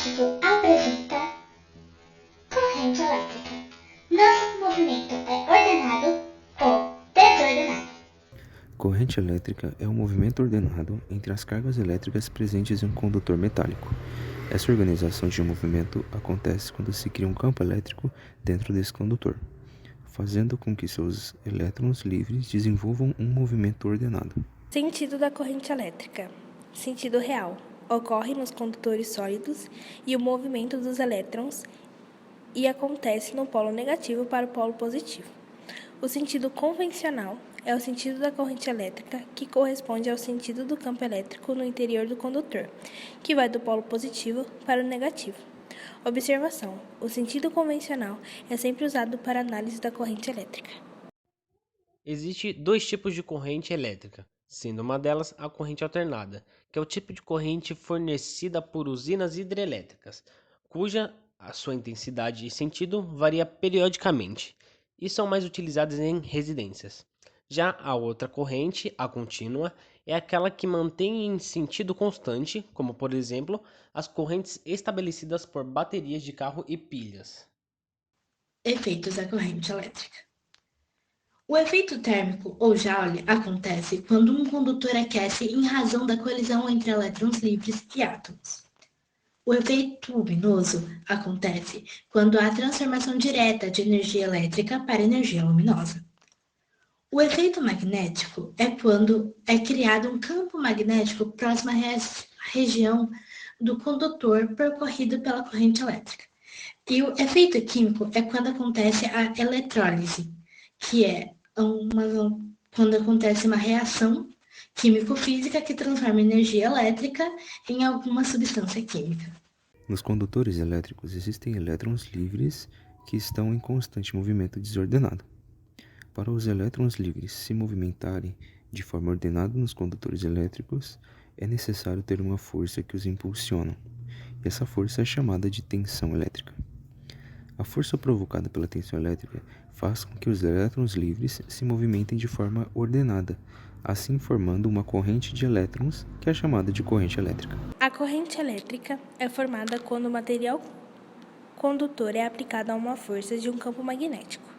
magnético apresenta corrente elétrica. Nosso movimento é ordenado ou desordenado. Corrente elétrica é um movimento ordenado entre as cargas elétricas presentes em um condutor metálico. Essa organização de movimento acontece quando se cria um campo elétrico dentro desse condutor, fazendo com que seus elétrons livres desenvolvam um movimento ordenado. Sentido da corrente elétrica. Sentido real. Ocorre nos condutores sólidos e o movimento dos elétrons e acontece no polo negativo para o polo positivo. O sentido convencional é o sentido da corrente elétrica, que corresponde ao sentido do campo elétrico no interior do condutor, que vai do polo positivo para o negativo. Observação: o sentido convencional é sempre usado para análise da corrente elétrica. Existem dois tipos de corrente elétrica, sendo uma delas a corrente alternada, que é o tipo de corrente fornecida por usinas hidrelétricas, cuja a sua intensidade e sentido varia periodicamente e são mais utilizadas em residências. Já a outra corrente, a contínua, é aquela que mantém em sentido constante, como por exemplo, as correntes estabelecidas por baterias de carro e pilhas. Efeitos da corrente elétrica. O efeito térmico, ou Joule, acontece quando um condutor aquece em razão da colisão entre elétrons livres e átomos. O efeito luminoso acontece quando há transformação direta de energia elétrica para energia luminosa. O efeito magnético é quando é criado um campo magnético próximo à região do condutor percorrido pela corrente elétrica. E o efeito químico é quando acontece a eletrólise, que é quando acontece uma reação químico-física que transforma energia elétrica em alguma substância química. Nos condutores elétricos existem elétrons livres que estão em constante movimento desordenado. Para os elétrons livres se movimentarem de forma ordenada nos condutores elétricos, é necessário ter uma força que os impulsiona. E essa força é chamada de tensão elétrica. A força provocada pela tensão elétrica faz com que os elétrons livres se movimentem de forma ordenada, assim formando uma corrente de elétrons que é chamada de corrente elétrica. A corrente elétrica é formada quando o material condutor é aplicado a uma força de um campo magnético.